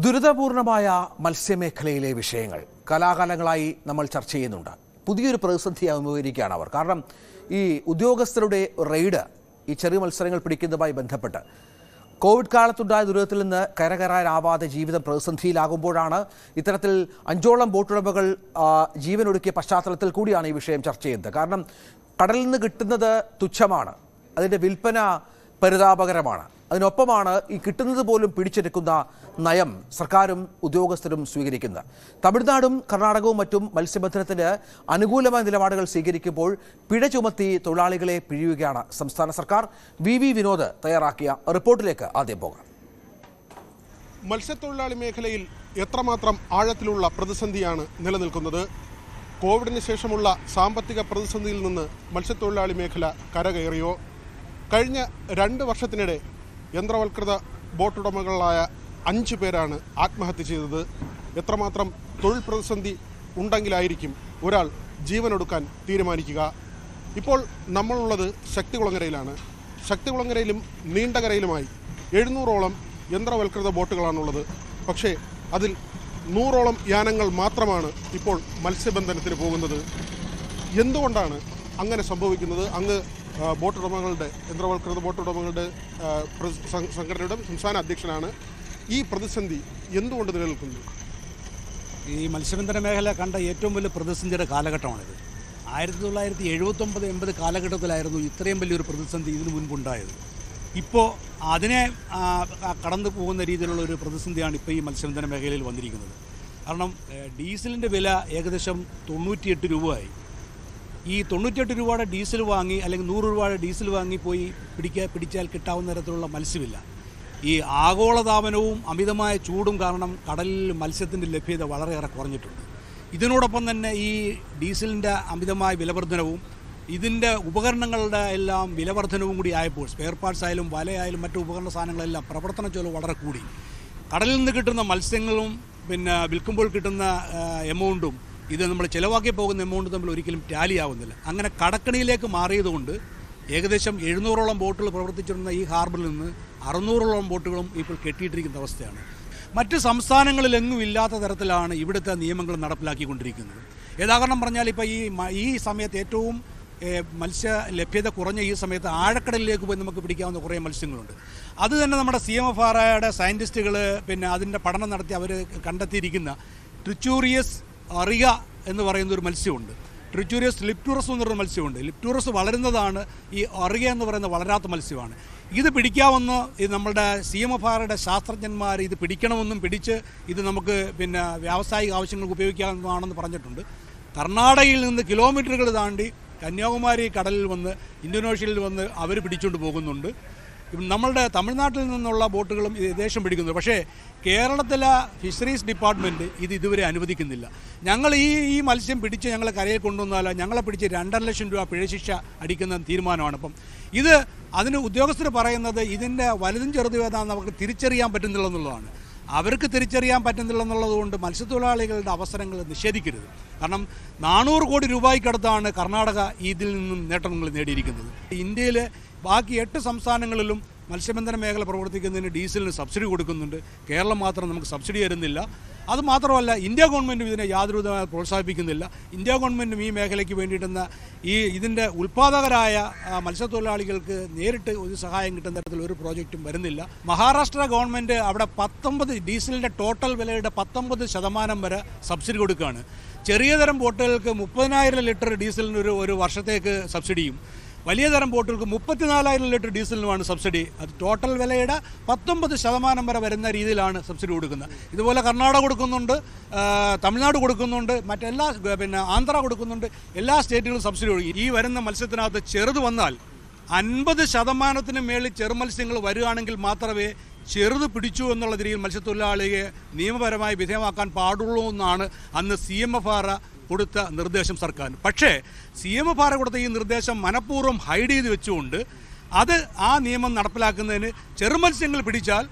ദുരിതപൂർണമായ മത്സ്യമേഖലയിലെ വിഷയങ്ങൾ കലാകാലങ്ങളായി നമ്മൾ ചർച്ച ചെയ്യുന്നുണ്ട്. പുതിയൊരു പ്രതിസന്ധി അഭിമുഖീകരിക്കുകയാണ് അവർ. കാരണം ഈ ഉദ്യോഗസ്ഥരുടെ റെയ്ഡ് ഈ ചെറിയ മത്സരങ്ങൾ പിടിക്കുന്നതുമായി ബന്ധപ്പെട്ട് കോവിഡ് കാലത്തുണ്ടായ ദുരിതത്തിൽ നിന്ന് കരകയറാനാവാതെ ജീവിതം പ്രതിസന്ധിയിലാകുമ്പോഴാണ് ഇത്തരത്തിൽ 5ഓളം ബോട്ടുടമകൾ ജീവനൊടുക്കിയ പശ്ചാത്തലത്തിൽ കൂടിയാണ് ഈ വിഷയം ചർച്ച ചെയ്യുന്നത്. കാരണം കടലിൽ നിന്ന് കിട്ടുന്നത് തുച്ഛമാണ്, അതിൻ്റെ വിൽപ്പന പരിതാപകരമാണ്. അതിനൊപ്പമാണ് ഈ കിട്ടുന്നത് പോലും പിടിച്ചെടുക്കുന്ന നയം സർക്കാരും ഉദ്യോഗസ്ഥരും സ്വീകരിക്കുന്നത്. തമിഴ്നാടും കർണാടകവും മറ്റും മത്സ്യബന്ധനത്തിന് അനുകൂലമായ നിലപാടുകൾ സ്വീകരിക്കുമ്പോൾ പിഴ ചുമത്തി തൊഴിലാളികളെ പിഴിയുകയാണ് സംസ്ഥാന സർക്കാർ. വി വിനോദ് തയ്യാറാക്കിയ റിപ്പോർട്ടിലേക്ക് ആദ്യം പോകാം. മത്സ്യത്തൊഴിലാളി മേഖലയിൽ എത്രമാത്രം ആഴത്തിലുള്ള പ്രതിസന്ധിയാണ് നിലനിൽക്കുന്നത്? കോവിഡിന് ശേഷമുള്ള സാമ്പത്തിക പ്രതിസന്ധിയിൽ നിന്ന് മത്സ്യത്തൊഴിലാളി മേഖല കരകയറിയോ? കഴിഞ്ഞ 2 വർഷത്തിനിടെ യന്ത്രവൽകൃത ബോട്ടുടമകളായ 5 പേരാണ് ആത്മഹത്യ ചെയ്തത്. എത്രമാത്രം തൊഴിൽ പ്രതിസന്ധി ഉണ്ടെങ്കിലായിരിക്കും ഒരാൾ ജീവനൊടുക്കാൻ തീരുമാനിക്കുക. ഇപ്പോൾ നമ്മളുള്ളത് ശക്തികുളങ്ങരയിലാണ്. ശക്തികുളങ്ങരയിലും നീണ്ടകരയിലുമായി 700ഓളം യന്ത്രവൽകൃത ബോട്ടുകളാണുള്ളത്. പക്ഷേ അതിൽ 100ഓളം യാനങ്ങൾ മാത്രമാണ് ഇപ്പോൾ മത്സ്യബന്ധനത്തിന് പോകുന്നത്. എന്തുകൊണ്ടാണ് അങ്ങനെ സംഭവിക്കുന്നത്? അങ്ങ് ബോട്ടുടമകളുടെ യന്ത്രവൽകൃത ബോട്ടുടമകളുടെ സംഘടനയുടെ സംസ്ഥാന അധ്യക്ഷനാണ്. ഈ പ്രതിസന്ധി എന്തുകൊണ്ട് നിലനിൽക്കുന്നു? ഈ മത്സ്യബന്ധന മേഖല കണ്ട ഏറ്റവും വലിയ പ്രതിസന്ധിയുടെ കാലഘട്ടമാണിത്. 1979-80 കാലഘട്ടത്തിലായിരുന്നു ഇത്രയും വലിയൊരു പ്രതിസന്ധി ഇതിനു മുൻപുണ്ടായത്. ഇപ്പോൾ അതിനെ കടന്നു പോകുന്ന രീതിയിലുള്ള ഒരു പ്രതിസന്ധിയാണ് ഇപ്പോൾ ഈ മത്സ്യബന്ധന മേഖലയിൽ വന്നിരിക്കുന്നത്. കാരണം ഡീസലിൻ്റെ വില ഏകദേശം 98 രൂപയായി. ഈ 98 രൂപയുടെ ഡീസൽ വാങ്ങി അല്ലെങ്കിൽ 100 രൂപയുടെ ഡീസൽ വാങ്ങി പോയി പിടിച്ചാൽ കിട്ടാവുന്ന തരത്തിലുള്ള മത്സ്യമില്ല. ഈ ആഗോളതാപനവും അമിതമായ ചൂടും കാരണം കടലിൽ മത്സ്യത്തിൻ്റെ ലഭ്യത വളരെയേറെ കുറഞ്ഞിട്ടുണ്ട്. ഇതിനോടൊപ്പം തന്നെ ഈ ഡീസലിൻ്റെ അമിതമായ വിലവർധനവും ഇതിൻ്റെ ഉപകരണങ്ങളുടെ എല്ലാം വിലവർധനവും കൂടി ആയപ്പോൾ സ്പെയർ പാർട്സ് ആയാലും വലയായാലും മറ്റു ഉപകരണ സാധനങ്ങളെല്ലാം പ്രവർത്തന ചെലവ് വളരെ കൂടി. കടലിൽ നിന്ന് കിട്ടുന്ന മത്സ്യങ്ങളും പിന്നെ വിൽക്കുമ്പോൾ കിട്ടുന്ന എമൗണ്ടും ഇത് നമ്മൾ ചിലവാക്കി പോകുന്ന എമൗണ്ട് തമ്മിൽ ഒരിക്കലും ടാലി ആവുന്നില്ല. അങ്ങനെ കടക്കണിയിലേക്ക് മാറിയതുകൊണ്ട് ഏകദേശം 700ഓളം ബോട്ടുകൾ പ്രവർത്തിച്ചിരുന്ന ഈ ഹാർബറിൽ നിന്ന് 600ഓളം ബോട്ടുകളും ഇപ്പോൾ കെട്ടിയിട്ടിരിക്കുന്ന അവസ്ഥയാണ്. മറ്റ് സംസ്ഥാനങ്ങളിലെങ്ങും ഇല്ലാത്ത തരത്തിലാണ് ഇവിടുത്തെ നിയമങ്ങൾ നടപ്പിലാക്കിക്കൊണ്ടിരിക്കുന്നത്. യഥാകരണം പറഞ്ഞാൽ ഇപ്പോൾ ഈ സമയത്ത് ഏറ്റവും മത്സ്യ ലഭ്യത കുറഞ്ഞ ഈ സമയത്ത് ആഴക്കടലിലേക്ക് പോയി നമുക്ക് പിടിക്കാവുന്ന കുറേ മത്സ്യങ്ങളുണ്ട്. അത് തന്നെ നമ്മുടെ CMFRയുടെ സയൻറ്റിസ്റ്റുകൾ പിന്നെ അതിൻ്റെ പഠനം നടത്തി അവർ കണ്ടെത്തിയിരിക്കുന്ന ട്രിച്ചൂറിയസ് അറിയ എന്ന് പറയുന്ന ഒരു മത്സ്യമുണ്ട്. ട്രിച്ചൂറിയസ് ലിപ്റ്റൂറസ് എന്നൊരു മത്സ്യമുണ്ട്. ലിപ്റ്റൂറസ് വളരുന്നതാണ്, ഈ അറിയ എന്ന് പറയുന്ന വളരാത്ത മത്സ്യമാണ്. ഇത് പിടിക്കാമെന്ന് നമ്മളുടെ CMFRയുടെ ശാസ്ത്രജ്ഞന്മാർ ഇത് പിടിക്കണമെന്നും പിടിച്ച് ഇത് നമുക്ക് പിന്നെ വ്യാവസായിക ആവശ്യങ്ങൾക്ക് ഉപയോഗിക്കാവുന്നതാണെന്ന് പറഞ്ഞിട്ടുണ്ട്. കർണാടകയിൽ നിന്ന് കിലോമീറ്ററുകൾ താണ്ടി കന്യാകുമാരി കടലിൽ വന്ന് ഇന്തോനേഷ്യയിൽ വന്ന് അവർ പിടിച്ചുകൊണ്ട് പോകുന്നുണ്ട്. നമ്മളുടെ തമിഴ്നാട്ടിൽ നിന്നുള്ള ബോട്ടുകളും ഇത് ദേശം പിടിക്കുന്നു. പക്ഷേ കേരളത്തിലെ ഫിഷറീസ് ഡിപ്പാർട്ട്മെൻറ്റ് ഇത് ഇതുവരെ അനുവദിക്കുന്നില്ല. ഞങ്ങൾ ഈ മത്സ്യം പിടിച്ച് ഞങ്ങൾ കരയിൽ കൊണ്ടുവന്നാൽ ഞങ്ങളെ പിടിച്ച് 2.5 ലക്ഷം രൂപ പിഴശിക്ഷ അടിക്കുന്ന തീരുമാനമാണ്. അപ്പം ഇത് അതിന് ഉദ്യോഗസ്ഥർ പറയുന്നത് ഇതിൻ്റെ വലുതും ചെറുതും ഏതാണെന്ന് അവർക്ക് തിരിച്ചറിയാൻ പറ്റുന്നില്ല എന്നുള്ളതാണ്. അവർക്ക് തിരിച്ചറിയാൻ പറ്റുന്നില്ല എന്നുള്ളതുകൊണ്ട് മത്സ്യത്തൊഴിലാളികളുടെ അവസരങ്ങൾ നിഷേധിക്കരുത്. കാരണം 400 കോടി രൂപയ്ക്കടുത്താണ് കർണാടക ഇതിൽ നിന്നും നേട്ടങ്ങൾ നേടിയിരിക്കുന്നത്. ഇന്ത്യയിലെ ബാക്കി 8 സംസ്ഥാനങ്ങളിലും മത്സ്യബന്ധന മേഖല പ്രവർത്തിക്കുന്നതിന് ഡീസലിന് സബ്സിഡി കൊടുക്കുന്നുണ്ട്. കേരളം മാത്രം നമുക്ക് സബ്സിഡി തരുന്നില്ല. അതുമാത്രമല്ല, ഇന്ത്യ ഗവൺമെൻറ്റും ഇതിനെ യാതൊരു വിധമായി പ്രോത്സാഹിപ്പിക്കുന്നില്ല. ഇന്ത്യ ഗവൺമെൻറ്റും ഈ മേഖലയ്ക്ക് വേണ്ടിയിട്ടുന്ന ഇതിൻ്റെ ഉൽപ്പാദകരായ മത്സ്യത്തൊഴിലാളികൾക്ക് നേരിട്ട് ഒരു സഹായം കിട്ടുന്ന തരത്തിൽ ഒരു പ്രോജക്റ്റും വരുന്നില്ല. മഹാരാഷ്ട്ര ഗവൺമെൻറ് അവിടെ 19 ഡീസലിൻ്റെ ടോട്ടൽ വിലയുടെ 19% വരെ സബ്സിഡി കൊടുക്കുകയാണ്. ചെറിയ തരം ബോട്ടുകൾക്ക് 30,000 ലിറ്റർ ഡീസലിന് ഒരു വർഷത്തേക്ക് സബ്സിഡിയും വലിയ തരം ബോട്ടുകൾക്ക് 34,000 ലിറ്റർ ഡീസലിനുമാണ് സബ്സിഡി. അത് ടോട്ടൽ വിലയുടെ 19% വരെ വരുന്ന രീതിയിലാണ് സബ്സിഡി കൊടുക്കുന്നത്. ഇതുപോലെ കർണാടക കൊടുക്കുന്നുണ്ട്, തമിഴ്നാട് കൊടുക്കുന്നുണ്ട്, മറ്റെല്ലാ പിന്നെ ആന്ധ്ര കൊടുക്കുന്നുണ്ട്. എല്ലാ സ്റ്റേറ്റുകളും സബ്സിഡി കൊടുക്കും. ഈ വരുന്ന മത്സ്യത്തിനകത്ത് ചെറുത് വന്നാൽ 50% മേളിൽ ചെറുമത്സ്യങ്ങൾ വരികയാണെങ്കിൽ മാത്രമേ ചെറുത് പിടിച്ചു എന്നുള്ള രീതിയിൽ മത്സ്യത്തൊഴിലാളിയെ നിയമപരമായി വിധേയമാക്കാൻ പാടുള്ളൂ എന്നാണ് അന്ന് CMFR കൊടുത്ത നിർദ്ദേശം സർക്കാർ. പക്ഷേ CMFR കൊടുത്ത ഈ നിർദ്ദേശം മനഃപൂർവ്വം ഹൈഡ് ചെയ്ത് വെച്ചുകൊണ്ട് ആ നിയമം നടപ്പിലാക്കുന്നതിന് ചെറുമത്സ്യങ്ങൾ പിടിച്ചാൽ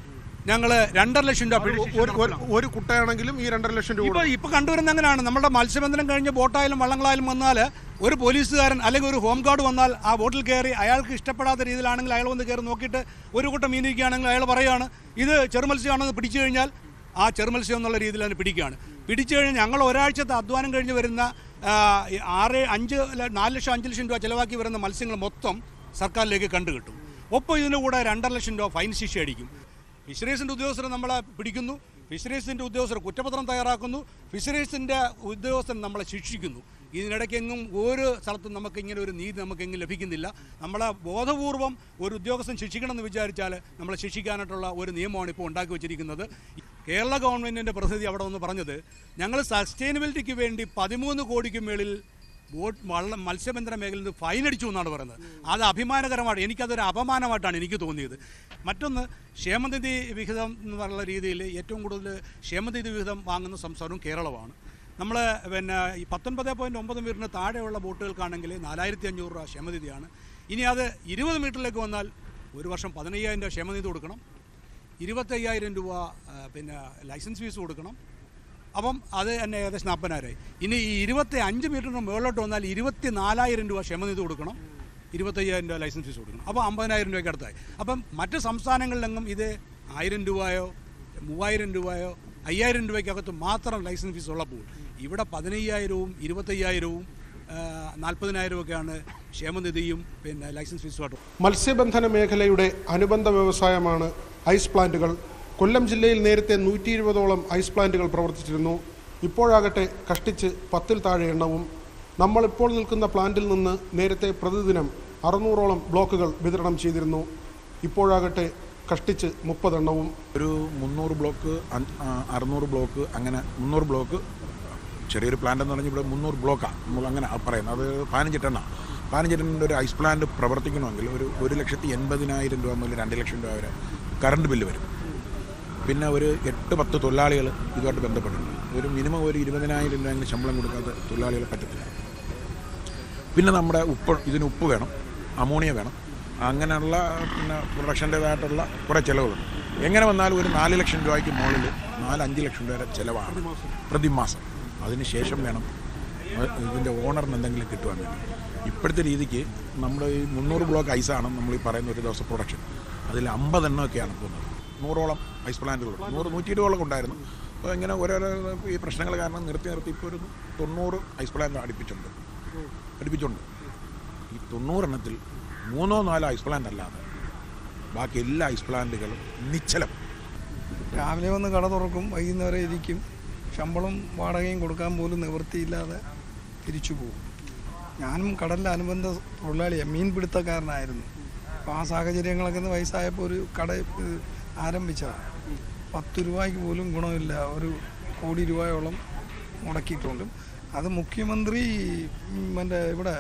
ഞങ്ങൾ 2.5 ലക്ഷം രൂപ ഒരു കുട്ടയാണെങ്കിലും ഈ 2.5 ലക്ഷം രൂപ ഇപ്പോൾ കണ്ടുവരുന്ന അങ്ങനെയാണ്. നമ്മുടെ മത്സ്യബന്ധനം കഴിഞ്ഞ് ബോട്ടായാലും വള്ളങ്ങളായാലും വന്നാൽ ഒരു പോലീസുകാരൻ അല്ലെങ്കിൽ ഒരു ഹോം ഗാർഡ് വന്നാൽ ആ ബോട്ടിൽ കയറി അയാൾക്ക് ഇഷ്ടപ്പെടാത്ത രീതിയിലാണെങ്കിൽ അയാൾ വന്ന് കയറി നോക്കിയിട്ട് ഒരു കൂട്ടം മീനിരിക്കുകയാണെങ്കിൽ അയാൾ പറയുകയാണ് ഇത് ചെറുമത്സ്യമാണെന്ന് പിടിച്ചു കഴിഞ്ഞാൽ ആ ചെറുമത്സ്യം എന്നുള്ള രീതിയിൽ തന്നെ പിടിക്കുകയാണ്. പിടിച്ചു കഴിഞ്ഞാൽ ഞങ്ങൾ ഒരാഴ്ചത്തെ അധ്വാനം കഴിഞ്ഞ് വരുന്ന 4 ലക്ഷം 5 ലക്ഷം രൂപ ചിലവാക്കി വരുന്ന മത്സ്യങ്ങൾ മൊത്തം സർക്കാരിലേക്ക് കണ്ടുകിട്ടും. ഒപ്പം ഇതിൻ്റെ കൂടെ 2.5 ലക്ഷം രൂപ ഫൈൻ ശിക്ഷ അടിക്കും. ഫിഷറീസിൻ്റെ ഉദ്യോഗസ്ഥർ നമ്മളെ പിടിക്കുന്നു, ഫിഷറീസിൻ്റെ ഉദ്യോഗസ്ഥർ കുറ്റപത്രം തയ്യാറാക്കുന്നു, ഫിഷറീസിൻ്റെ ഉദ്യോഗസ്ഥൻ നമ്മളെ ശിക്ഷിക്കുന്നു. ഇതിനിടയ്ക്കെങ്ങും ഒരു സ്ഥലത്തും നമുക്ക് ഇങ്ങനെ ഒരു നീതി നമുക്കെങ്ങും ലഭിക്കുന്നില്ല. നമ്മളെ ബോധപൂർവം ഒരു ഉദ്യോഗസ്ഥൻ ശിക്ഷിക്കണമെന്ന് വിചാരിച്ചാൽ നമ്മളെ ശിക്ഷിക്കാനായിട്ടുള്ള ഒരു നിയമമാണ് ഇപ്പോൾ ഉണ്ടാക്കി വച്ചിരിക്കുന്നത്. കേരള ഗവൺമെൻറ്റിൻ്റെ പ്രതിനിധി അവിടെ ഒന്ന് പറഞ്ഞത്, ഞങ്ങൾ സസ്റ്റൈനബിലിറ്റിക്ക് വേണ്ടി 13 കോടിക്ക് മേളിൽ മത്സ്യബന്ധന മേഖലയിൽ നിന്ന് ഫൈൻ അടിച്ചു എന്നാണ് പറയുന്നത്. അത് അഭിമാനകരമാണ്. എനിക്കതൊരു അപമാനമായിട്ടാണ് എനിക്ക് തോന്നിയത്. മറ്റൊന്ന്, ക്ഷേമനിധി വിഹിതം എന്ന് പറയുന്ന രീതിയിൽ ഏറ്റവും കൂടുതൽ ക്ഷേമനിധി വിഹിതം വാങ്ങുന്ന സംസ്ഥാനവും കേരളമാണ്. നമ്മൾ ഈ 19.9 മീറ്ററിന് താഴെയുള്ള ബോട്ടുകൾക്കാണെങ്കിൽ 4500 രൂപ ക്ഷേമനിധിയാണ്. ഇനി അത് 20 മീറ്ററിലേക്ക് വന്നാൽ ഒരു വർഷം 15,000 രൂപ ക്ഷേമനിധി കൊടുക്കണം, 25,000 രൂപ ലൈസൻസ് ഫീസ് കൊടുക്കണം. അപ്പം അത് തന്നെ ഏകദേശം 40,000. ഇനി ഈ 25 മീറ്ററിന് മുകളിലോട്ട് വന്നാൽ 24,000 രൂപ ക്ഷേമനിധി കൊടുക്കണം, 25,000 രൂപ ലൈസൻസ് ഫീസ് കൊടുക്കണം. അപ്പോൾ 50,000 രൂപയ്ക്ക് അടുത്തായി. അപ്പം മറ്റ് സംസ്ഥാനങ്ങളിലെങ്ങും ഇത് 1000 രൂപയോ 3000 രൂപയോ 5000 രൂപയ്ക്കകത്ത് മാത്രം ലൈസൻസ് ഫീസ് ഉള്ളപ്പോൾ ഇവിടെ 15,000-ഉം 25,000-ഉം 40,000 ഒക്കെയാണ് ക്ഷേമനിധിയും ലൈസൻസ് ഫീസുമായിട്ട്. മത്സ്യബന്ധന മേഖലയുടെ അനുബന്ധ വ്യവസായമാണ് ഐസ് പ്ലാന്റുകൾ. കൊല്ലം ജില്ലയിൽ നേരത്തെ 120ഓളം ഐസ് പ്ലാന്റുകൾ പ്രവർത്തിച്ചിരുന്നു. ഇപ്പോഴാകട്ടെ കഷ്ടിച്ച് 10-ൽ താഴെ എണ്ണവും. നമ്മളിപ്പോൾ നിൽക്കുന്ന പ്ലാന്റിൽ നിന്ന് നേരത്തെ പ്രതിദിനം 600ഓളം ബ്ലോക്കുകൾ വിതരണം ചെയ്തിരുന്നു. ഇപ്പോഴാകട്ടെ കഷ്ടിച്ച് 30 എണ്ണവും. ഒരു 300 ബ്ലോക്ക് 600 ബ്ലോക്ക് അങ്ങനെ 300 ബ്ലോക്ക് ചെറിയൊരു പ്ലാന്റ് എന്ന് പറഞ്ഞാൽ ഇവിടെ 300 ബ്ലോക്കാണ് നമ്മൾ അങ്ങനെ പറയുന്നത്. അത് 15 ടണ്ണ 15 ടണ്ണിൻ്റെ ഒരു ഐസ് പ്ലാന്റ് പ്രവർത്തിക്കണമെങ്കിൽ ഒരു 1,80,000 രൂപ മുതൽ 2 ലക്ഷം രൂപ വരെ കറണ്ട് ബില്ല് വരും. പിന്നെ ഒരു 8-10 തൊഴിലാളികൾ ഇതുമായിട്ട് ബന്ധപ്പെട്ടിട്ടുണ്ട്. ഒരു മിനിമം ഒരു 20,000 രൂപയെങ്കിലും ശമ്പളം കൊടുക്കാത്ത തൊഴിലാളികളെ പറ്റത്തില്ല. പിന്നെ നമ്മുടെ ഇതിന് ഉപ്പ് വേണം, അമോണിയ വേണം, അങ്ങനെയുള്ള പ്രൊഡക്ഷൻ്റേതായിട്ടുള്ള കുറേ ചിലവുകളുണ്ട്. എങ്ങനെ വന്നാലും ഒരു 4 ലക്ഷം രൂപയ്ക്ക് മുകളിൽ 4-5 ലക്ഷം രൂപ വരെ ചിലവാണ് പ്രതിമാസം. അതിന് ശേഷം വേണം ഇതിൻ്റെ ഓണറിന് എന്തെങ്കിലും കിട്ടുവാൻ വേണ്ടി. ഇപ്പോഴത്തെ രീതിക്ക് നമ്മൾ ഈ 300 ബ്ലോക്ക് ഐസാണ് നമ്മൾ ഈ പറയുന്ന ഒരു ദിവസം പ്രൊഡക്ഷൻ. അതിൽ 50 എണ്ണമൊക്കെയാണ് പോകുന്നത്. 100ഓളം ഐസ് പ്ലാന്റുകളുണ്ട്. 100-120ഓളം ഉണ്ടായിരുന്നു. അപ്പോൾ ഇങ്ങനെ ഓരോരോ ഈ പ്രശ്നങ്ങൾ കാരണം നിർത്തി ഇപ്പോൾ ഒരു 90 ഐസ് പ്ലാന്റ് അടുപ്പിച്ചുണ്ട്. ഈ 90 എണ്ണത്തിൽ 3-4 ഐസ് പ്ലാന്റ് അല്ലാതെ ബാക്കി എല്ലാ ഐസ് പ്ലാന്റുകളും നിശ്ചലം. രാവിലെ വന്ന് കട തുറക്കും, വൈകുന്നേരം ഇരിക്കും, ശമ്പളം വാടകയും കൊടുക്കാൻ പോലും നിവൃത്തിയില്ലാതെ തിരിച്ചു പോകും. ഞാനും കടലിലെ അനുബന്ധ തൊഴിലാളിയാണ്, മീൻപിടുത്തക്കാരനായിരുന്നു. അപ്പോൾ ആ സാഹചര്യങ്ങളൊക്കെ വയസ്സായപ്പോൾ ഒരു കട ആരംഭിച്ചതാണ്. 10 രൂപയ്ക്ക് പോലും ഗുണമില്ല. 1 കോടി രൂപയോളം മുടക്കിയിട്ടുണ്ട്. അത് മുഖ്യമന്ത്രി ഇവിടെ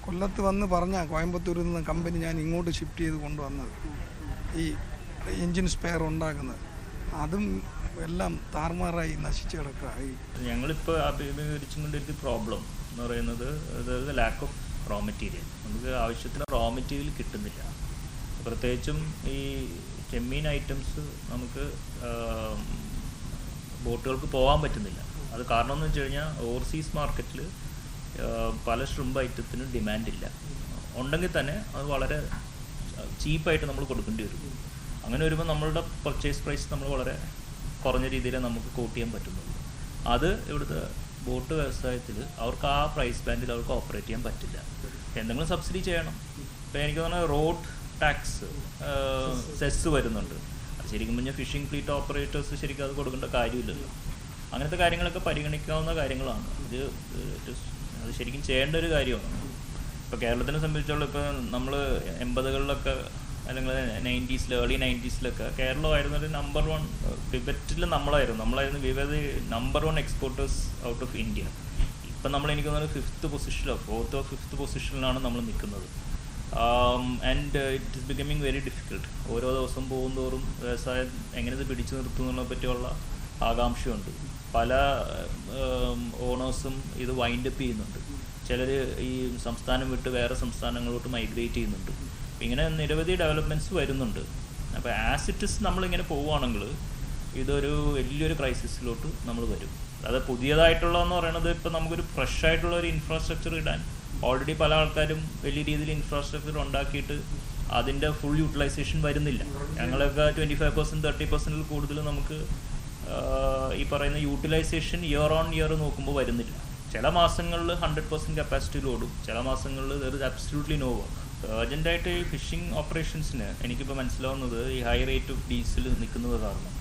കൊല്ലത്ത് വന്ന് പറഞ്ഞ കോയമ്പത്തൂരിൽ നിന്ന് കമ്പനി ഞാൻ ഇങ്ങോട്ട് ഷിഫ്റ്റ് ചെയ്ത് കൊണ്ടുവന്നത് ഈ എൻജിൻ സ്പെയർ ഉണ്ടാക്കുന്നത്. അതും എല്ലാം താറുമാറായി നശിച്ചു കിടക്കുകയായി. ഞങ്ങളിപ്പോൾ അഭിമുഖീകരിച്ചുകൊണ്ടിരിക്കുന്ന പ്രോബ്ലം എന്ന് പറയുന്നത് അതായത് ലാക്ക് ഓഫ് റോ മെറ്റീരിയൽ. നമുക്ക് ആവശ്യത്തിന് റോ മെറ്റീരിയൽ കിട്ടുന്നില്ല. പ്രത്യേകിച്ചും ഈ ചെമ്മീൻ ഐറ്റംസ് നമുക്ക് ബോട്ടുകൾക്ക് പോകാൻ പറ്റുന്നില്ല. അത് കാരണം എന്ന് വെച്ച് കഴിഞ്ഞാൽ ഓവർസീസ് മാർക്കറ്റിൽ പല ഷ്രിമ്പ് ഐറ്റത്തിനും ഡിമാൻഡില്ല. ഉണ്ടെങ്കിൽ തന്നെ അത് വളരെ ചീപ്പായിട്ട് നമ്മൾ കൊടുക്കേണ്ടി വരും. അങ്ങനെ വരുമ്പോൾ നമ്മളുടെ പർച്ചേസ് പ്രൈസ് നമ്മൾ വളരെ കുറഞ്ഞ രീതിയിൽ നമുക്ക് കോട്ട് ചെയ്യാൻ പറ്റുന്നുള്ളൂ. അത് ഇവിടുത്തെ ബോട്ട് വ്യവസായത്തിൽ അവർക്ക് ആ പ്രൈസ് ബാൻഡിൽ അവർക്ക് ഓപ്പറേറ്റ് ചെയ്യാൻ പറ്റില്ല. എന്തെങ്കിലും സബ്സിഡി ചെയ്യണം. ഇപ്പോൾ എനിക്ക് തോന്നുന്നത് റോഡ് ടാക്സ് സെസ് വരുന്നുണ്ട്. അത് ശരിക്കും പറഞ്ഞാൽ ഫിഷിംഗ് ഫ്ലീറ്റ് ഓപ്പറേറ്റേഴ്സ് ശരിക്കും അത് കൊടുക്കേണ്ട കാര്യമില്ലല്ലോ. അങ്ങനത്തെ കാര്യങ്ങളൊക്കെ പരിഗണിക്കാവുന്ന കാര്യങ്ങളാണ്. അത് ശരിക്കും ചെയ്യേണ്ട ഒരു കാര്യമാണ്. ഇപ്പോൾ കേരളത്തിനെ സംബന്ധിച്ചോളം ഇപ്പോൾ നമ്മൾ 80കളിലൊക്കെ അല്ലെങ്കിൽ 90s ഏർലി 90s കേരളമായിരുന്നു ഒരു നമ്പർ 1 ഡിബറ്റിൽ നമ്മളായിരുന്നു number 1 exporters out of India. ഇപ്പം നമ്മൾ എനിക്ക് തോന്നുന്നത് 5th പൊസിഷനിലോ 4th or 5th പൊസിഷനിലാണ് നമ്മൾ നിൽക്കുന്നത്. And it is becoming very difficult. ഓരോ ദിവസം പോകുന്തോറും വ്യവസായം എങ്ങനെ ഇത് പിടിച്ചു നിർത്തുന്നതിനെ പറ്റിയുള്ള ആകാംക്ഷയുണ്ട്. പല ഓണേഴ്സും ഇത് വൈൻഡപ്പ് ചെയ്യുന്നുണ്ട്. ചിലർ ഈ സംസ്ഥാനം വിട്ട് വേറെ സംസ്ഥാനങ്ങളിലോട്ട് മൈഗ്രേറ്റ് ചെയ്യുന്നുണ്ട്. ഇങ്ങനെ നിരവധി ഡെവലപ്മെൻറ്റ്സ് വരുന്നുണ്ട്. അപ്പോൾ ആസ് ഇറ്റ് ഇസ് നമ്മളിങ്ങനെ പോവുകയാണെങ്കിൽ ഇതൊരു വലിയൊരു ക്രൈസിസിലോട്ട് നമ്മൾ വരും. അത് പുതിയതായിട്ടുള്ളതെന്ന് പറയുന്നത് ഇപ്പോൾ നമുക്കൊരു ഫ്രഷ് ആയിട്ടുള്ള ഒരു ഇൻഫ്രാസ്ട്രക്ചർ ഇടാൻ ഓൾറെഡി പല ആൾക്കാരും വലിയ രീതിയിൽ ഇൻഫ്രാസ്ട്രക്ചർ ഉണ്ടാക്കിയിട്ട് അതിൻ്റെ ഫുൾ യൂട്ടിലൈസേഷൻ വരുന്നില്ല. ഞങ്ങളൊക്കെ 25% 30% കൂടുതൽ നമുക്ക് ഈ പറയുന്ന യൂട്ടിലൈസേഷൻ ഇയർ ഓൺ ഇയർ നോക്കുമ്പോൾ വരുന്നില്ല. ചില മാസങ്ങളിൽ 100% കപ്പാസിറ്റിയിൽ ഓടും, ചില മാസങ്ങളിൽ there is absolutely no work. അർജൻറ്റായിട്ട് ഈ ഫിഷിംഗ് ഓപ്പറേഷൻസിന് എനിക്കിപ്പോൾ മനസ്സിലാവുന്നത് ഈ ഹൈ റേറ്റ് ഓഫ് ഡീസൽ നിൽക്കുന്നത് കാരണം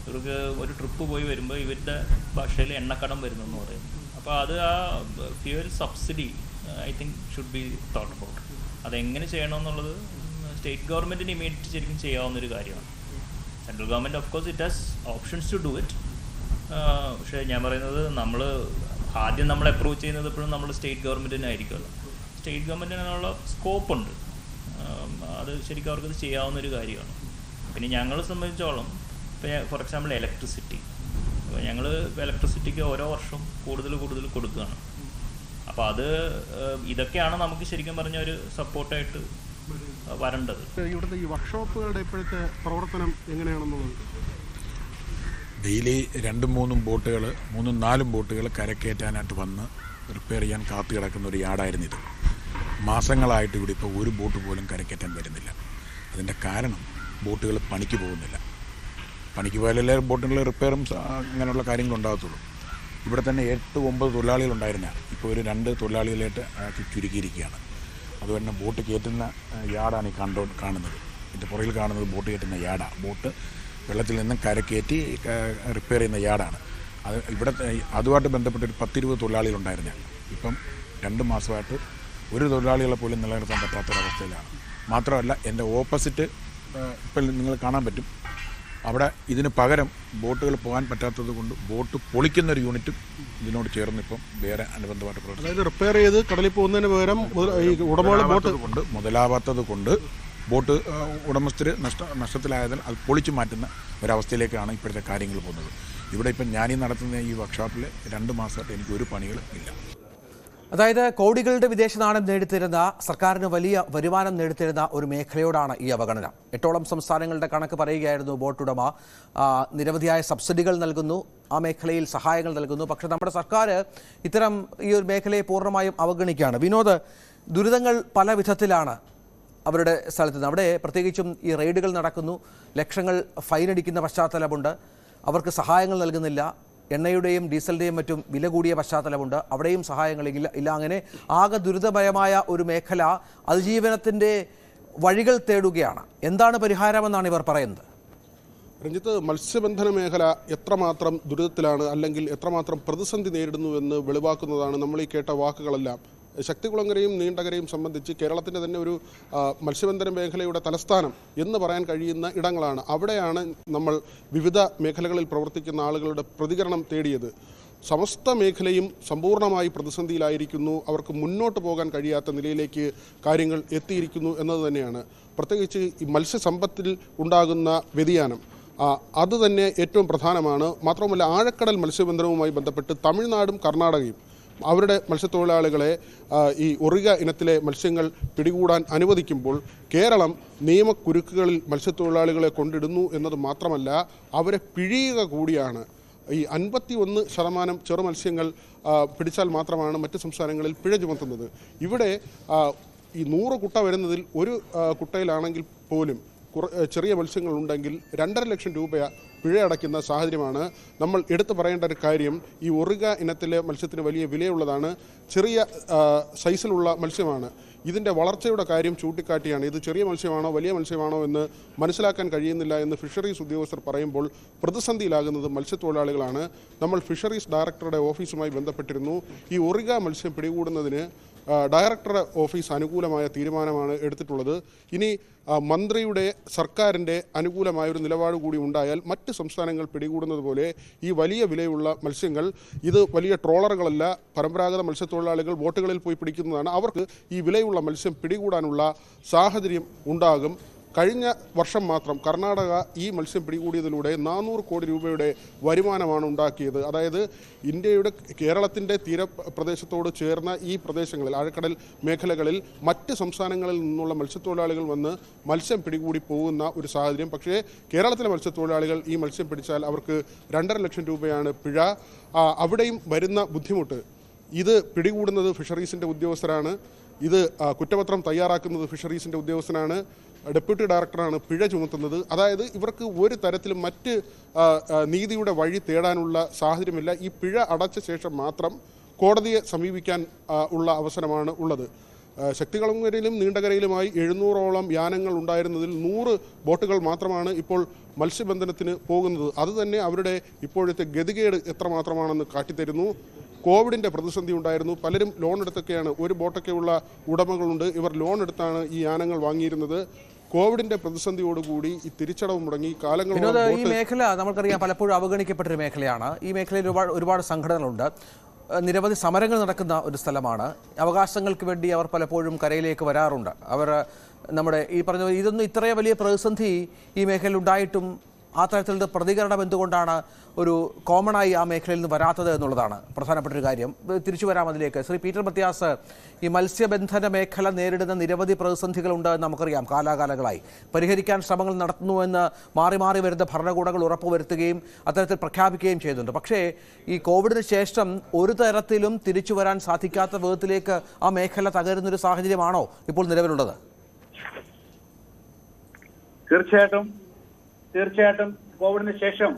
ഇവർക്ക് ഒരു ട്രിപ്പ് പോയി വരുമ്പോൾ ഇവരുടെ ഭാഷയിൽ എണ്ണക്കടം വരുന്നെന്ന് പറയും. അപ്പോൾ അത് ആ fuel subsidy I think should be thought about. അതെങ്ങനെ ചെയ്യണമെന്നുള്ളത് സ്റ്റേറ്റ് ഗവൺമെൻറ്റിന് ഇമീഡിയറ്റ് ശരിക്കും ചെയ്യാവുന്നൊരു കാര്യമാണ്. Central government of course it has options to do it. പക്ഷേ ഞാൻ പറയുന്നത് ആദ്യം നമ്മൾ അപ്രൂവ് ചെയ്യുന്നത് എപ്പോഴും നമ്മൾ സ്റ്റേറ്റ് ഗവൺമെൻറ്റിനായിരിക്കുമല്ലോ. സ്റ്റേറ്റ് ഗവൺമെൻറ്റിനുള്ള സ്കോപ്പുണ്ട്, അത് ശരിക്കും അവർക്കത് ചെയ്യാവുന്നൊരു കാര്യമാണ്. പിന്നെ ഞങ്ങളെ സംബന്ധിച്ചോളം ഇപ്പോൾ ഫോർ എക്സാമ്പിൾ ഇലക്ട്രിസിറ്റി, ഞങ്ങൾ ഇലക്ട്രിസിറ്റിക്ക് ഓരോ വർഷം കൂടുതൽ കൊടുക്കുകയാണ്. അപ്പോൾ ഇതൊക്കെയാണ് നമുക്ക് ശരിക്കും പറഞ്ഞ ഒരു സപ്പോർട്ടായിട്ട് വരേണ്ടത്. ഇവിടുത്തെ ഈ വർക്ക്ഷോപ്പുകളുടെ ഇപ്പോഴത്തെ പ്രവർത്തനം എങ്ങനെയാണെന്നുള്ളത്? ഡെയിലി 2-3 ബോട്ടുകൾ 3-4 ബോട്ടുകൾ കരക്കയറ്റാനായിട്ട് വന്ന് റിപ്പയർ ചെയ്യാൻ കാത്തു കിടക്കുന്ന ഒരു യാർഡായിരുന്നു ഇത്. മാസങ്ങളായിട്ട് ഇവിടെ ഇപ്പോൾ ഒരു ബോട്ട് പോലും കരക്കയറ്റാൻ വരുന്നില്ല. അതിൻ്റെ കാരണം ബോട്ടുകൾ പണിക്ക് പോകുന്നില്ല. പണിക്ക് പോയാലല്ലേ ബോട്ടുകൾ റിപ്പയറും അങ്ങനെയുള്ള കാര്യങ്ങളുണ്ടാകത്തുള്ളൂ. ഇവിടെ തന്നെ 8-9 തൊഴിലാളികളുണ്ടായിരുന്ന ഇപ്പോൾ ഒരു 2 തൊഴിലാളികളായിട്ട് ചുരുക്കിയിരിക്കുകയാണ്. അതുകൊണ്ട് ബോട്ട് കയറ്റുന്ന യാർഡാണ് ഈ കാണുന്നത്. ഇതിൻ്റെ പുറകിൽ കാണുന്നത് ബോട്ട് കയറ്റുന്ന യാർഡാണ്. ബോട്ട് വെള്ളത്തിൽ നിന്നും കരക്കയറ്റി റിപ്പയർ ചെയ്യുന്ന യാർഡാണ് അത്. ഇവിടെ അതുമായിട്ട് ബന്ധപ്പെട്ട് ഒരു 10-20 തൊഴിലാളികളുണ്ടായിരുന്ന ഇപ്പം 2 മാസമായിട്ട് ഒരു തൊഴിലാളികളെ പോലും നിലനിർത്താൻ പറ്റാത്തൊരവസ്ഥയിലാണ്. മാത്രമല്ല എൻ്റെ ഓപ്പോസിറ്റ് ഇപ്പം നിങ്ങൾ കാണാൻ പറ്റും, അവിടെ ഇതിന് പകരം ബോട്ടുകൾ പോകാൻ പറ്റാത്തത് കൊണ്ട് ബോട്ട് പൊളിക്കുന്ന ഒരു യൂണിറ്റും ഇതിനോട് ചേർന്ന് ഇപ്പം വേറെ അനുബന്ധമായിട്ട് പ്രവർത്തിക്കും. അതായത് റിപ്പയർ ചെയ്ത് കടലിൽ പോകുന്നതിന് പകരം മുതലാവാത്തത് കൊണ്ട് ബോട്ട് ഉടമസ്ഥർ നഷ്ടത്തിലായതിൽ അത് പൊളിച്ചു മാറ്റുന്ന ഒരവസ്ഥയിലേക്കാണ് ഇപ്പോഴത്തെ കാര്യങ്ങൾ പോകുന്നത്. ഇവിടെ ഇപ്പം ഞാനീ നടത്തുന്ന ഈ വർക്ക്ഷോപ്പിൽ 2 മാസമായിട്ട് എനിക്ക് ഒരു പണികളും ഇല്ല. അതായത് കോടികളുടെ വിദേശ നാണയം നേടിത്തരുന്ന, സർക്കാരിന് വലിയ വരുമാനം നേടിത്തരുന്ന ഒരു മേഖലയോടാണ് ഈ അവഗണന. 8ഓളം സംസ്ഥാനങ്ങളുടെ കണക്ക് പറയുകയായിരുന്നു ബോട്ടുടമ. നിരവധിയായ സബ്സിഡികൾ നൽകുന്നു, ആ മേഖലയിൽ സഹായങ്ങൾ നൽകുന്നു. പക്ഷേ നമ്മുടെ സർക്കാർ ഇത്തരം ഈ ഒരു മേഖലയെ പൂർണ്ണമായും അവഗണിക്കുകയാണ്. വിനോദ്, ദുരിതങ്ങൾ പല വിധത്തിലാണ് അവരുടെ സ്ഥലത്ത് നിന്ന്. അവിടെ പ്രത്യേകിച്ചും ഈ റെയ്ഡുകൾ നടക്കുന്നു, ലക്ഷങ്ങൾ ഫൈനടിക്കുന്ന പശ്ചാത്തലമുണ്ട്, അവർക്ക് സഹായങ്ങൾ നൽകുന്നില്ല, എണ്ണയുടെയും ഡീസലിൻ്റെയും മറ്റും വില കൂടിയ പശ്ചാത്തലമുണ്ട്, അവിടെയും സഹായങ്ങളില്ല. അങ്ങനെ ആകെ ദുരിതമയമായ ഒരു മേഖല അതിജീവനത്തിൻ്റെ വഴികൾ തേടുകയാണ്. എന്താണ് പരിഹാരമെന്നാണ് ഇവർ പറയുന്നത്? രഞ്ജിത്ത്, മത്സ്യബന്ധന മേഖല എത്രമാത്രം ദുരിതത്തിലാണ് അല്ലെങ്കിൽ എത്രമാത്രം പ്രതിസന്ധി നേരിടുന്നുവെന്ന് വെളിവാക്കുന്നതാണ് നമ്മൾ ഈ കേട്ട വാക്കുകളെല്ലാം. ശക്തികുളങ്ങരയും നീണ്ടകരയും സംബന്ധിച്ച് കേരളത്തിൻ്റെ തന്നെ ഒരു മത്സ്യബന്ധന മേഖലയുടെ തലസ്ഥാനം എന്ന് പറയാൻ കഴിയുന്ന ഇടങ്ങളാണ്. അവിടെയാണ് നമ്മൾ വിവിധ മേഖലകളിൽ പ്രവർത്തിക്കുന്ന ആളുകളുടെ പ്രതികരണം തേടിയത്. സമസ്ത മേഖലയും സമ്പൂർണ്ണമായി പ്രതിസന്ധിയിലായിരിക്കുന്നു, അവർക്ക് മുന്നോട്ട് പോകാൻ കഴിയാത്ത നിലയിലേക്ക് കാര്യങ്ങൾ എത്തിയിരിക്കുന്നു എന്നത് തന്നെയാണ്. പ്രത്യേകിച്ച് ഈ മത്സ്യസമ്പത്തിൽ ഉണ്ടാകുന്ന വ്യതിയാനം അതുതന്നെ ഏറ്റവും പ്രധാനമാണ്. മാത്രമല്ല, ആഴക്കടൽ മത്സ്യബന്ധനവുമായി ബന്ധപ്പെട്ട് തമിഴ്നാടും കർണാടകയും അവരുടെ മത്സ്യത്തൊഴിലാളികളെ ഈ ഒറിഗ ഇനത്തിലെ മത്സ്യങ്ങൾ പിടികൂടാൻ അനുവദിക്കുമ്പോൾ കേരളം നിയമക്കുരുക്കുകളിൽ മത്സ്യത്തൊഴിലാളികളെ കൊണ്ടിടുന്നു എന്നത് മാത്രമല്ല, അവരെ പിഴിയുക കൂടിയാണ്. ഈ 51% ചെറു മത്സ്യങ്ങൾ പിടിച്ചാൽ മാത്രമാണ് മറ്റ് സംസ്ഥാനങ്ങളിൽ പിഴ ചുമത്തുന്നത്. ഇവിടെ ഈ 100 കുട്ട വരുന്നതിൽ ഒരു കുട്ടയിലാണെങ്കിൽ പോലും ചെറിയ മത്സ്യങ്ങളുണ്ടെങ്കിൽ 2.5 ലക്ഷം രൂപ പിഴ അടയ്ക്കുന്ന സാഹചര്യമാണ്. നമ്മൾ എടുത്തു പറയേണ്ട ഒരു കാര്യം, ഈ ഒറിഗ ഇനത്തിലെ മത്സ്യത്തിന് വലിയ വിലയുള്ളതാണ്, ചെറിയ സൈസിലുള്ള മത്സ്യമാണ്. ഇതിൻ്റെ വളർച്ചയുടെ കാര്യം ചൂണ്ടിക്കാട്ടിയാണ് ഇത് ചെറിയ മത്സ്യമാണോ വലിയ മത്സ്യമാണോ എന്ന് മനസ്സിലാക്കാൻ കഴിയുന്നില്ല എന്ന് ഫിഷറീസ് ഉദ്യോഗസ്ഥർ പറയുമ്പോൾ പ്രതിസന്ധിയിലാകുന്നത് മത്സ്യത്തൊഴിലാളികളാണ്. നമ്മൾ ഫിഷറീസ് ഡയറക്ടറുടെ ഓഫീസുമായി ബന്ധപ്പെട്ടിരുന്നു. ഈ ഒറിഗ മത്സ്യം പിടികൂടുന്നതിന് ഡയറക്ടറുടെ ഓഫീസ് അനുകൂലമായ തീരുമാനമാണ് എടുത്തിട്ടുള്ളത്. ഇനി മന്ത്രിയുടെ സർക്കാരിൻ്റെ അനുകൂലമായൊരു നിലപാട് കൂടി ഉണ്ടായാൽ മറ്റ് സംസ്ഥാനങ്ങൾ പിടികൂടുന്നത് പോലെ ഈ വലിയ വിലയുള്ള മത്സ്യങ്ങൾ, ഇത് വലിയ ട്രോളറുകളല്ല, പരമ്പരാഗത മത്സ്യത്തൊഴിലാളികൾ ബോട്ടുകളിൽ പോയി പിടിക്കുന്നതാണ്, അവർക്ക് ഈ വിലയുള്ള മത്സ്യം പിടികൂടാനുള്ള സാഹചര്യം ഉണ്ടാകും. കഴിഞ്ഞ വർഷം മാത്രം കർണാടക ഈ മത്സ്യം പിടികൂടിയതിലൂടെ 400 കോടി രൂപയുടെ വരുമാനമാണ് ഉണ്ടാക്കിയത്. അതായത് ഇന്ത്യയുടെ കേരളത്തിൻ്റെ തീരപ്രദേശത്തോട് ചേർന്ന ഈ പ്രദേശങ്ങളിൽ, ആഴക്കടൽ മേഖലകളിൽ മറ്റ് സംസ്ഥാനങ്ങളിൽ നിന്നുള്ള മത്സ്യത്തൊഴിലാളികൾ വന്ന് മത്സ്യം പിടികൂടി പോകുന്ന ഒരു സാഹചര്യം. പക്ഷേ കേരളത്തിലെ മത്സ്യത്തൊഴിലാളികൾ ഈ മത്സ്യം പിടിച്ചാൽ അവർക്ക് 2.5 ലക്ഷം രൂപയാണ് പിഴ. അവിടെയും വരുന്ന ബുദ്ധിമുട്ട്, ഇത് പിടികൂടുന്നത് ഫിഷറീസിൻ്റെ ഉദ്യോഗസ്ഥരാണ്, ഇത് കുറ്റപത്രം തയ്യാറാക്കുന്നത് ഫിഷറീസിൻ്റെ ഉദ്യോഗസ്ഥനാണ്. ഡെപ്യൂട്ടി ഡയറക്ടറാണ് പിഴ ചുമത്തുന്നത്. അതായത് ഇവർക്ക് ഒരു തരത്തിലും മറ്റ് നീതിയുടെ വഴി തേടാനുള്ള സാഹചര്യമില്ല. ഈ പിഴ അടച്ച ശേഷം മാത്രം കോടതിയെ സമീപിക്കാൻ ഉള്ള അവസരമാണ് ഉള്ളത്. ശക്തികുളങ്ങരയിലും നീണ്ടകരയിലുമായി 700ഓളം യാനങ്ങൾ ഉണ്ടായിരുന്നതിൽ 100 ബോട്ടുകൾ മാത്രമാണ് ഇപ്പോൾ മത്സ്യബന്ധനത്തിന് പോകുന്നത്. അതുതന്നെ അവരുടെ ഇപ്പോഴത്തെ ഗതികേട് എത്രമാത്രമാണെന്ന് കാട്ടിത്തരുന്നു. കോവിഡിൻ്റെ പ്രതിസന്ധി ഉണ്ടായിരുന്നു. പലരും ലോൺ എടുത്തൊക്കെയാണ്, ഒരു ബോട്ടൊക്കെയുള്ള ഉടമകളുണ്ട്, ഇവർ ലോൺ എടുത്താണ് ഈ യാനങ്ങൾ വാങ്ങിയിരുന്നത്. കോവിഡിന്റെ പ്രതിസന്ധിയോടുകൂടി ഈ തിരിച്ചടവ് മുടങ്ങി കാലങ്ങളോളം ഈ മേഖല നമുക്കറിയാം പലപ്പോഴും അവഗണിക്കപ്പെട്ടൊരു മേഖലയാണ്. ഈ മേഖലയിൽ ഒരുപാട് സംഘടനകളുണ്ട്, നിരവധി സമരങ്ങൾ നടക്കുന്ന ഒരു സ്ഥലമാണ്. അവകാശങ്ങൾക്ക് വേണ്ടി അവർ പലപ്പോഴും കരയിലേക്ക് വരാറുണ്ട്. അവർ നമ്മുടെ ഈ പറഞ്ഞ ഇതൊന്നും ഇത്രയും വലിയ പ്രതിസന്ധി ഈ മേഖലയിൽ ഉണ്ടായിട്ടും ആ തരത്തിലുള്ള പ്രതികരണം എന്തുകൊണ്ടാണ് ഒരു കോമണായി ആ മേഖലയിൽ നിന്ന് വരാത്തത് എന്നുള്ളതാണ് പ്രധാനപ്പെട്ട ഒരു കാര്യം. തിരിച്ചു വരാം അതിലേക്ക്. ശ്രീ പീറ്റർ മത്യാസ്, ഈ മത്സ്യബന്ധന മേഖല നേരിടുന്ന നിരവധി പ്രതിസന്ധികളുണ്ട് എന്ന് നമുക്കറിയാം. കാലാകാലങ്ങളായി പരിഹരിക്കാൻ ശ്രമങ്ങൾ നടത്തുന്നുവെന്ന് മാറി മാറി വരുന്ന ഭരണകൂടങ്ങൾ ഉറപ്പുവരുത്തുകയും അത്തരത്തിൽ പ്രഖ്യാപിക്കുകയും ചെയ്യുന്നുണ്ട്. പക്ഷേ ഈ കോവിഡിന് ശേഷം ഒരു തരത്തിലും തിരിച്ചു വരാൻ സാധിക്കാത്ത വിധത്തിലേക്ക് ആ മേഖല തകരുന്നൊരു സാഹചര്യമാണോ ഇപ്പോൾ നിലവിലുള്ളത്? തീർച്ചയായിട്ടും കോവിഡിന് ശേഷം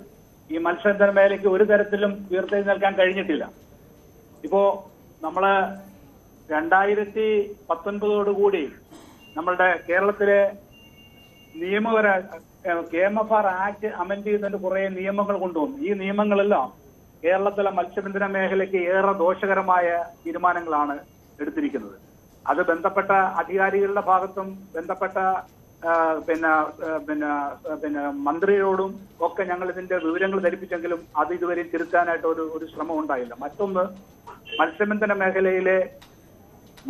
ഈ മത്സ്യബന്ധന മേഖലയ്ക്ക് ഒരു തരത്തിലും ഉയർത്തെഴുന്നേൽക്കാൻ കഴിഞ്ഞിട്ടില്ല. ഇപ്പോ നമ്മള് 2019 നമ്മളുടെ കേരളത്തിലെ KMFR ആക്ട് അമെൻഡ് ചെയ്യുന്നതിന് കുറെ നിയമങ്ങൾ കൊണ്ടുവന്നു. ഈ നിയമങ്ങളെല്ലാം കേരളത്തിലെ മത്സ്യബന്ധന മേഖലയ്ക്ക് ഏറെ ദോഷകരമായ തീരുമാനങ്ങളാണ് എടുത്തിരിക്കുന്നത്. അത് ബന്ധപ്പെട്ട അധികാരികളുടെ ഭാഗത്തും ബന്ധപ്പെട്ട മന്ത്രിയോടും ഒക്കെ ഞങ്ങൾ ഇതിന്റെ വിവരങ്ങൾ ധരിപ്പിച്ചെങ്കിലും അത് ഇതുവരെയും തിരുത്താനായിട്ട് ഒരു ശ്രമം ഉണ്ടായില്ല. മറ്റൊന്ന്, മത്സ്യബന്ധന മേഖലയിലെ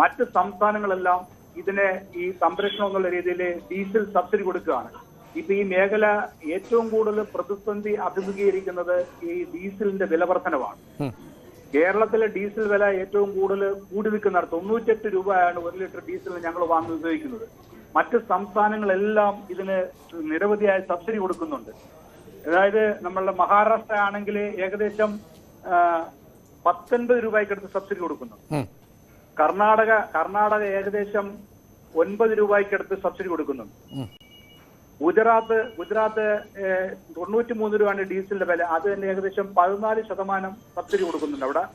മറ്റ് സംസ്ഥാനങ്ങളെല്ലാം ഇതിനെ ഈ സംരക്ഷണം എന്നുള്ള രീതിയിൽ ഡീസൽ സബ്സിഡി കൊടുക്കുകയാണ്. ഇപ്പൊ ഈ മേഖല ഏറ്റവും കൂടുതൽ പ്രതിസന്ധി അഭിമുഖീകരിക്കുന്നത് ഈ ഡീസലിന്റെ വില വർധനവാണ്. കേരളത്തിലെ ഡീസൽ വില ഏറ്റവും കൂടുതൽ കൂടി നിൽക്കുന്നത് 98 രൂപയാണ് 1 ലിറ്റർ ഡീസലിന് ഞങ്ങൾ വാങ്ങി ഉപയോഗിക്കുന്നത്. മറ്റ് സംസ്ഥാനങ്ങളെല്ലാം ഇതിന് നിരവധിയായ സബ്സിഡി കൊടുക്കുന്നുണ്ട്. അതായത് നമ്മളുടെ മഹാരാഷ്ട്ര ആണെങ്കിൽ ഏകദേശം 19 രൂപയ്ക്കടുത്ത് സബ്സിഡി കൊടുക്കുന്നു. കർണാടക ഏകദേശം 9 രൂപയ്ക്കടുത്ത് സബ്സിഡി കൊടുക്കുന്നുണ്ട്. ഗുജറാത്ത് 93 രൂപയാണ് ഡീസലിന്റെ വില. അത് തന്നെ ഏകദേശം 14% സബ്സിഡി കൊടുക്കുന്നുണ്ട്. അവിടെ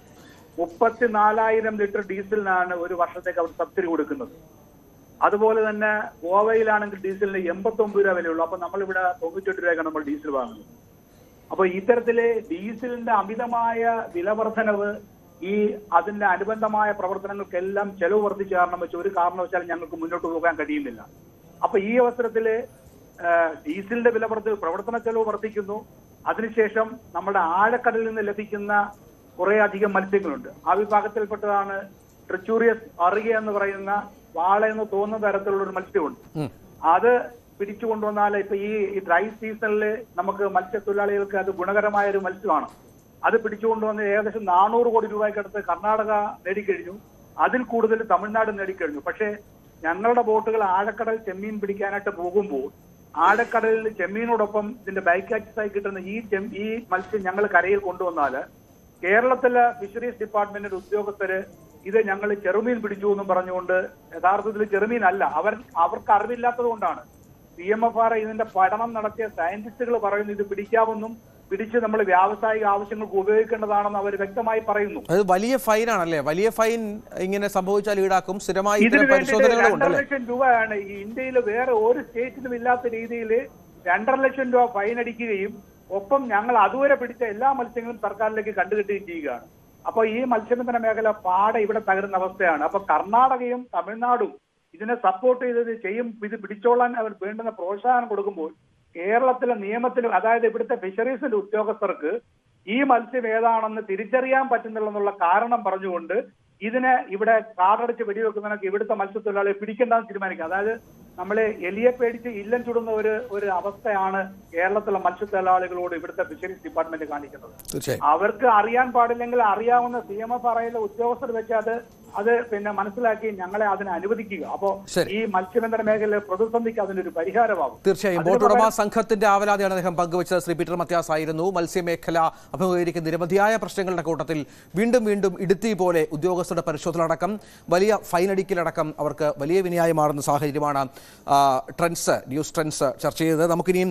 34,000 ലിറ്റർ ഡീസലിനാണ് ഒരു വർഷത്തേക്ക് അവർ സബ്സിഡി കൊടുക്കുന്നത്. അതുപോലെ തന്നെ ഗോവയിലാണെങ്കിൽ ഡീസലിന് 89 രൂപ വിലയുള്ളൂ. അപ്പൊ നമ്മളിവിടെ 98 രൂപയ്ക്കാണ് നമ്മൾ ഡീസൽ വാങ്ങുന്നത്. അപ്പൊ ഇത്തരത്തില് ഡീസലിന്റെ അമിതമായ വില വർധനവ് ഈ അതിന്റെ അനുബന്ധമായ പ്രവർത്തനങ്ങൾക്കെല്ലാം ചെലവ് വർദ്ധിച്ച കാരണം വെച്ച് ഒരു കാരണവശാലും ഞങ്ങൾക്ക് മുന്നോട്ട് പോകാൻ കഴിയുന്നില്ല. അപ്പൊ ഈ അവസരത്തില് ഡീസലിന്റെ വില പ്രവർത്തന ചെലവ് വർദ്ധിക്കുന്നു. അതിനുശേഷം നമ്മുടെ ആഴക്കടലിൽ നിന്ന് ലഭിക്കുന്ന കുറെ അധികം മത്സ്യങ്ങളുണ്ട്. ആ വിഭാഗത്തിൽപ്പെട്ടതാണ് ട്രിച്ചൂറിയസ് അറിയ എന്ന് പറയുന്ന വാള എന്ന് തോന്നുന്ന തരത്തിലുള്ള ഒരു മത്സ്യമുണ്ട്. അത് പിടിച്ചു കൊണ്ടുവന്നാൽ ഇപ്പൊ ഈ ഡ്രൈ സീസണിൽ നമുക്ക് മത്സ്യത്തൊഴിലാളികൾക്ക് അത് ഗുണകരമായ ഒരു മത്സ്യമാണ്. അത് പിടിച്ചുകൊണ്ടുവന്ന് ഏകദേശം 400 കോടി രൂപയ്ക്കടുത്ത് കർണാടക നേടിക്കഴിഞ്ഞു. അതിൽ കൂടുതൽ തമിഴ്നാട് നേടിക്കഴിഞ്ഞു. പക്ഷേ ഞങ്ങളുടെ ബോട്ടുകൾ ആഴക്കടൽ ചെമ്മീൻ പിടിക്കാനായിട്ട് പോകുമ്പോൾ ആഴക്കടലിൽ ചെമ്മീനോടൊപ്പം ഇതിന്റെ ബൈക്കാച്ചസായി കിട്ടുന്ന ഈ മത്സ്യം ഞങ്ങൾ കരയിൽ കൊണ്ടുവന്നാൽ കേരളത്തിലെ ഫിഷറീസ് ഡിപ്പാർട്ട്മെന്റിന്റെ ഉദ്യോഗസ്ഥര് ഇത് ഞങ്ങൾ ചെറുമീൻ പിടിച്ചു എന്നും പറഞ്ഞുകൊണ്ട് യഥാർത്ഥത്തിൽ ചെറുമീൻ അല്ല, അവർക്ക് അറിവില്ലാത്തത് കൊണ്ടാണ്. CMFR ഇതിന്റെ പഠനം നടത്തിയ സയന്റിസ്റ്റുകൾ പറയുന്നു ഇത് പിടിക്കാമെന്നും പിടിച്ച് നമ്മൾ വ്യാവസായിക ആവശ്യങ്ങൾക്ക് ഉപയോഗിക്കേണ്ടതാണെന്ന് അവർ വ്യക്തമായി പറയുന്നു. അത് വലിയ ഫൈനാണല്ലേ? വലിയ ഫൈൻ ഇങ്ങനെ സംഭവിച്ചാൽ ഈടാക്കും. സ്ഥിരമായി 2.5 ലക്ഷം രൂപയാണ് ഈ ഇന്ത്യയിൽ വേറെ ഒരു സ്റ്റേറ്റിനും ഇല്ലാത്ത രീതിയിൽ 2.5 ലക്ഷം രൂപ ഫൈൻ അടിക്കുകയും ഒപ്പം ഞങ്ങൾ അതുവരെ പിടിച്ച എല്ലാ മത്സ്യങ്ങളും സർക്കാരിലേക്ക് കണ്ടുകെട്ടുകയും ചെയ്യുകയാണ്. അപ്പൊ ഈ മത്സ്യബന്ധന മേഖല പാടെ ഇവിടെ തകരുന്ന അവസ്ഥയാണ്. അപ്പൊ കർണാടകയും തമിഴ്നാടും ഇതിനെ സപ്പോർട്ട് ചെയ്ത് ചെയ്യും, ഇത് പിടിച്ചോളാൻ അവർ വേണ്ടുന്ന പ്രോത്സാഹനം കൊടുക്കുമ്പോൾ കേരളത്തിലെ നിയമത്തിന്, അതായത് ഇവിടുത്തെ ഫിഷറീസിന്റെ ഉദ്യോഗസ്ഥർക്ക് ഈ മത്സ്യം ഏതാണെന്ന് തിരിച്ചറിയാൻ പറ്റുന്നില്ലെന്നുള്ള കാരണം പറഞ്ഞുകൊണ്ട് ഇതിനെ ഇവിടെ കാടടച്ച് വെടിവെക്കുന്നതിനൊക്കെ ഇവിടുത്തെ മത്സ്യത്തൊഴിലാളിയെ പിടിക്കേണ്ടെന്ന് തീരുമാനിക്കുക. അതായത് നമ്മളെ എലിയെ പേടിച്ച് ഇല്ലം ചുടുന്ന ഒരു അവസ്ഥയാണ് കേരളത്തിലെ മത്സ്യത്തൊഴിലാളികളോട് ഇവിടുത്തെ ഫിഷറീസ് ഡിപ്പാർട്ട്മെന്റ് കാണിക്കുന്നത്. അവർക്ക് അറിയാൻ പാടില്ലെങ്കിൽ അറിയാവുന്ന CMFRയിലെ ഉദ്യോഗസ്ഥർ വെച്ച് അത് മനസ്സിലാക്കി ഞങ്ങളെ അതിനെ അനുവദിക്കുക. അപ്പോ ഈ മത്സ്യബന്ധന മേഖലയിലെ പ്രതിസന്ധിക്ക് അതിനൊരു പരിഹാരമാകും. തീർച്ചയായും ബോട്ട് ഉടമ സംഘത്തിന്റെ ആവലാതിയാണ് അദ്ദേഹം പങ്കുവച്ചത്. ശ്രീ പീറ്റർ മത്യാസ് ആയിരുന്നു. മത്സ്യമേഖല അഭിമുഖീകരിക്കുന്ന നിരവധിയായ പ്രശ്നങ്ങളുടെ കൂട്ടത്തിൽ വീണ്ടും ഇടുത്തി പോലെ ഉദ്യോഗസ്ഥരുടെ പരിശോധന അടക്കം വലിയ ഫൈനടിക്കലടക്കം അവർക്ക് വലിയ വിനയായി മാറുന്ന സാഹചര്യമാണ് ട്രെൻഡ്സ് ന്യൂസ് ട്രെൻഡ്സ് ചർച്ച ചെയ്തത്. നമുക്കിനിയും